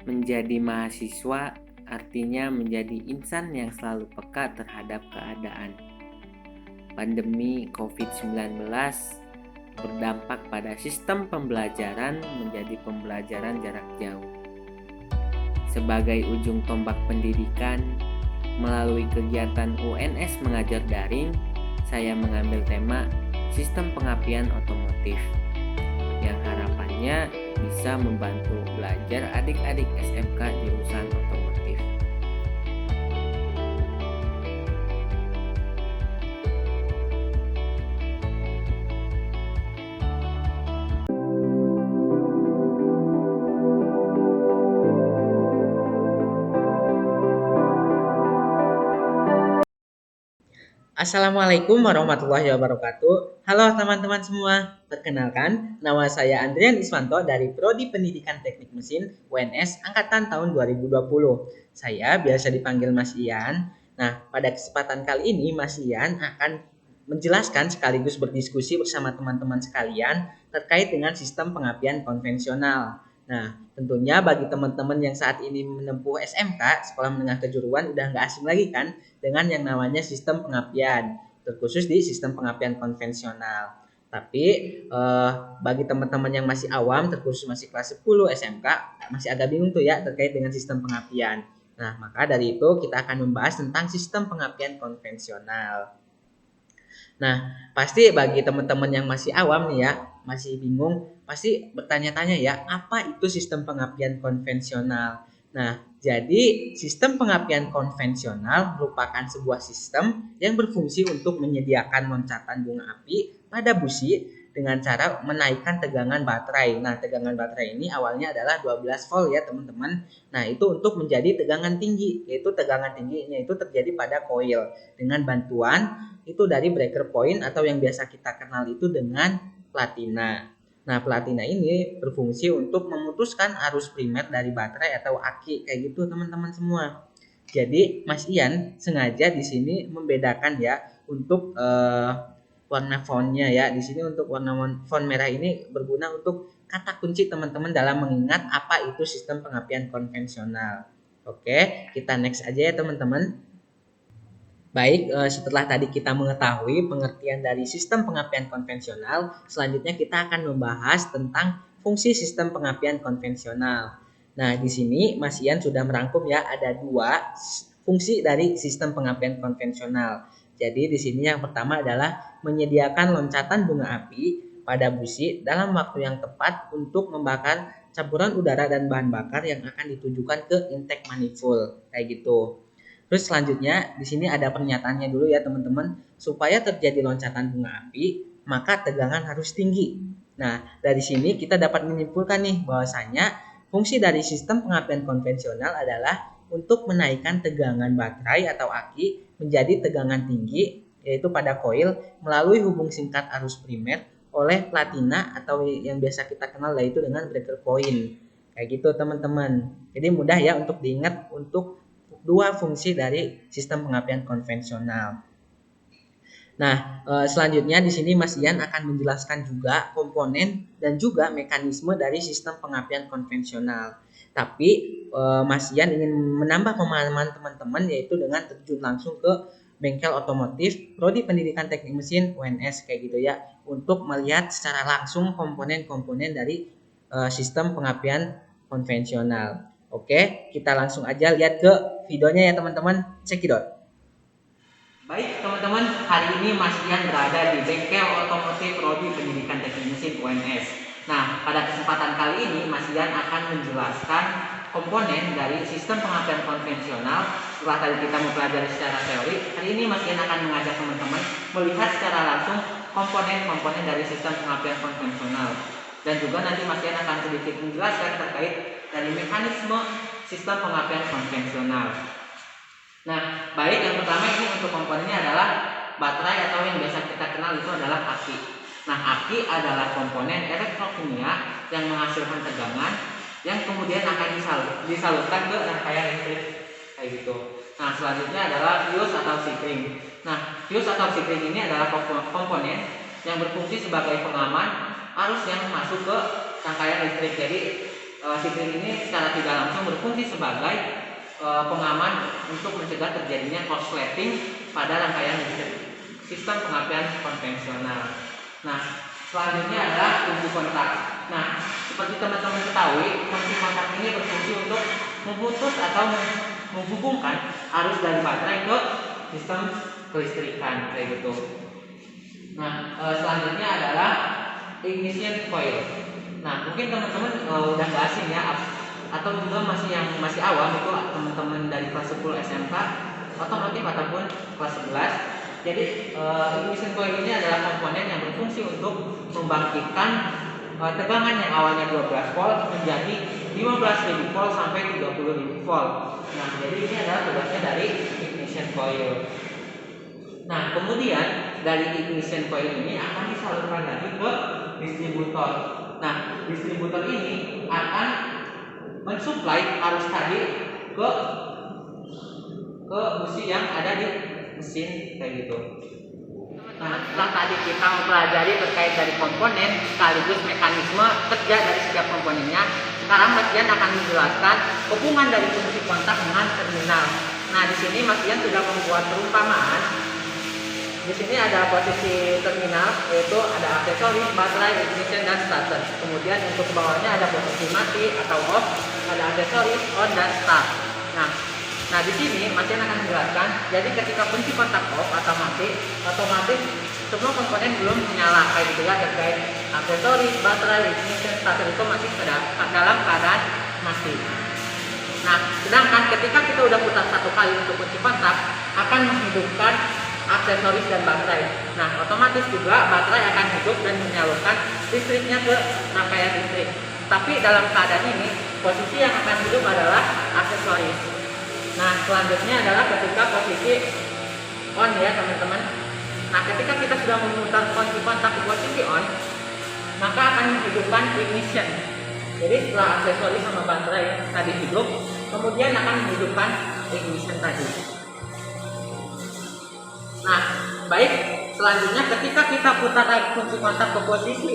Menjadi mahasiswa artinya menjadi insan yang selalu peka terhadap keadaan. Pandemi COVID-19 berdampak pada sistem pembelajaran menjadi pembelajaran jarak jauh. Sebagai ujung tombak pendidikan, melalui kegiatan UNS mengajar daring, saya mengambil tema sistem pengapian otomotif yang harapannya bisa membantu belajar adik-adik SMK jurusan otomotif. Assalamualaikum warahmatullahi wabarakatuh. Halo teman-teman semua. Perkenalkan, nama saya Andrian Iswanto dari Prodi Pendidikan Teknik Mesin UNS Angkatan tahun 2020. Saya biasa dipanggil Mas Ian. Nah, pada kesempatan kali ini Mas Ian akan menjelaskan sekaligus berdiskusi bersama teman-teman sekalian terkait dengan sistem pengapian konvensional. Nah, tentunya bagi teman-teman yang saat ini menempuh SMK, Sekolah Menengah Kejuruan, udah nggak asing lagi kan dengan yang namanya sistem pengapian, terkhusus di sistem pengapian konvensional. Tapi bagi teman-teman yang masih awam, terkhusus masih kelas 10 SMK, masih agak bingung tuh ya terkait dengan sistem pengapian. Nah, maka dari itu kita akan membahas tentang sistem pengapian konvensional. Nah, pasti bagi teman-teman yang masih awam nih ya, masih bingung, pasti bertanya-tanya ya, apa itu sistem pengapian konvensional? Nah, jadi sistem pengapian konvensional merupakan sebuah sistem yang berfungsi untuk menyediakan loncatan bunga api pada busi dengan cara menaikkan tegangan baterai. Nah, tegangan baterai ini awalnya adalah 12 volt ya, teman-teman. Nah, itu untuk menjadi tegangan tinggi, yaitu tegangan tingginya itu terjadi pada koil dengan bantuan itu dari breaker point atau yang biasa kita kenal itu dengan platina. Nah, platina ini berfungsi untuk memutuskan arus primer dari baterai atau aki kayak gitu teman-teman semua. Jadi Mas Ian sengaja di sini membedakan ya untuk warna fontnya ya. Di sini untuk warna font merah ini berguna untuk kata kunci teman-teman dalam mengingat apa itu sistem pengapian konvensional. Oke, kita next aja ya teman-teman. Baik, setelah tadi kita mengetahui pengertian dari sistem pengapian konvensional, selanjutnya kita akan membahas tentang fungsi sistem pengapian konvensional. Nah, di sini Mas Ian sudah merangkum ya, ada dua fungsi dari sistem pengapian konvensional. Jadi di sini yang pertama adalah menyediakan loncatan bunga api pada busi dalam waktu yang tepat untuk membakar campuran udara dan bahan bakar yang akan ditujukan ke intake manifold, kayak gitu. Terus selanjutnya di sini ada pernyataannya dulu ya teman-teman, supaya terjadi loncatan bunga api, maka tegangan harus tinggi. Nah, dari sini kita dapat menyimpulkan nih bahwasanya fungsi dari sistem pengapian konvensional adalah untuk menaikkan tegangan baterai atau aki menjadi tegangan tinggi, yaitu pada koil melalui hubung singkat arus primer oleh platina atau yang biasa kita kenal yaitu dengan breaker point. Kayak gitu teman-teman. Jadi mudah ya untuk diingat untuk dua fungsi dari sistem pengapian konvensional. Nah, selanjutnya di sini Mas Ian akan menjelaskan juga komponen dan juga mekanisme dari sistem pengapian konvensional. Tapi Mas Ian ingin menambah pemahaman teman-teman yaitu dengan terjun langsung ke bengkel otomotif Prodi Pendidikan Teknik Mesin UNS kayak gitu ya, untuk melihat secara langsung komponen-komponen dari sistem pengapian konvensional. Oke, kita langsung aja lihat ke videonya ya teman-teman. Cekidot. Baik teman-teman, hari ini Mas Ian berada di bengkel otomotif Prodi Pendidikan Teknik Mesin UNS. Nah, pada kesempatan kali ini Mas Ian akan menjelaskan komponen dari sistem pengapian konvensional. Setelah tadi kita mempelajari secara teori, hari ini Mas Ian akan mengajak teman-teman melihat secara langsung komponen-komponen dari sistem pengapian konvensional. Dan juga nanti Mas Ian akan sedikit menjelaskan terkait dari mekanisme sistem pengapian konvensional. Nah, baik yang pertama ini untuk komponennya adalah baterai atau yang biasa kita kenal itu adalah aki. Nah, aki adalah komponen elektrokimia yang menghasilkan tegangan yang kemudian akan disalurkan ke rangkaian listrik kayak gitu. Nah, selanjutnya adalah fuse atau sikring. Nah, fuse atau sikring ini adalah komponen yang berfungsi sebagai pengaman arus yang masuk ke rangkaian listrik. Jadi sirkuit ini secara tidak langsung berfungsi sebagai pengaman untuk mencegah terjadinya korsleting pada rangkaian listrik sistem pengapian konvensional. Nah, selanjutnya adalah kunci kontak. Nah, seperti teman-teman ketahui, kunci kontak ini berfungsi untuk memutus atau menghubungkan arus dari baterai ke sistem kelistrikan kayak gitu. Nah, selanjutnya adalah ignition coil. Nah, mungkin teman-teman udah nggak asing ya, atau juga masih awam itu teman-teman dari kelas 10 SMK otomotif ataupun kelas 11. Jadi ignition coil ini adalah komponen yang berfungsi untuk membangkitkan tegangan yang awalnya 12 volt menjadi 15.000 volt sampai 30.000 volt. Nah, jadi ini adalah tugasnya dari ignition coil. Nah, kemudian dari ignition coil ini akan disalurkan lagi ke distributor. Nah, distributor ini akan mensuplai arus tadi ke busi yang ada di mesin kayak gitu. Nah, setelah tadi kita mempelajari terkait dari komponen sekaligus mekanisme kerja dari setiap komponennya, sekarang Mas Dian akan menjelaskan hubungan dari fungsi kontak dengan terminal. Nah, di sini Mas Dian sudah membuat perumpamaan. Di sini ada posisi terminal, yaitu ada aksesoris, baterai, ignition, dan starter. Kemudian untuk bawahnya ada posisi mati atau off, ada aksesoris, on, dan start. Nah di sini Mas Dian akan menjelaskan. Jadi ketika kunci kontak off atau mati, otomatis semua komponen belum menyala kayak gitu ya, terkait aksesoris, baterai, ignition, starter itu masih dalam keadaan mati. Nah, sedangkan ketika kita udah putar satu kali untuk kunci kontak, akan menghidupkan aksesoris dan baterai. Nah, otomatis juga baterai akan hidup dan menyalurkan listriknya ke rangkaian listrik. Tapi dalam keadaan ini, posisi yang akan hidup adalah aksesoris. Nah, selanjutnya adalah ketika posisi on ya teman-teman. Nah, ketika kita sudah memutar kunci kontak ke posisi on, maka akan menghidupkan ignition. Jadi setelah aksesoris sama baterai tadi hidup, kemudian akan menghidupkan ignition tadi. Nah, baik, selanjutnya ketika kita putar kunci kontak ke posisi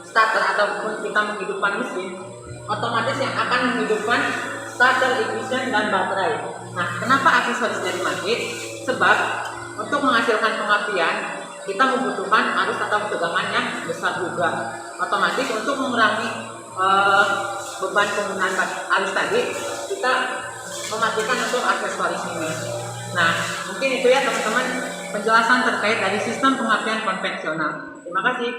starter ataupun kita menghidupkan mesin, otomatis yang akan menghidupkan starter, ignition, dan baterai. Nah, kenapa aksesoris jadi mati? Sebab untuk menghasilkan pengapian kita membutuhkan arus atau tegangan yang besar juga. Otomatis untuk mengurangi beban penggunaan arus tadi, kita mematikan untuk aksesoris ini. Nah, mungkin itu ya teman-teman penjelasan terkait dari sistem pengapian konvensional. Terima kasih.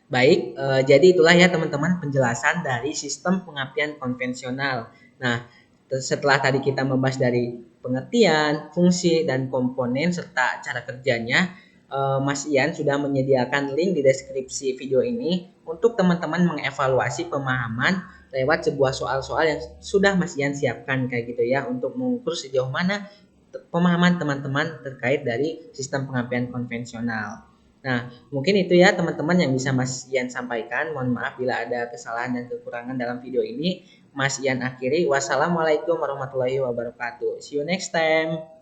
Baik, jadi itulah ya teman-teman penjelasan dari sistem pengapian konvensional. Nah, setelah tadi kita membahas dari pengertian, fungsi, dan komponen serta cara kerjanya, Mas Ian sudah menyediakan link di deskripsi video ini untuk teman-teman mengevaluasi pemahaman lewat sebuah soal-soal yang sudah Mas Ian siapkan kayak gitu ya, untuk mengukur sejauh mana pemahaman teman-teman terkait dari sistem pengapian konvensional. Nah, mungkin itu ya teman-teman yang bisa Mas Ian sampaikan. Mohon maaf bila ada kesalahan dan kekurangan dalam video ini. Mas Ian akhiri. Wassalamualaikum warahmatullahi wabarakatuh. See you next time.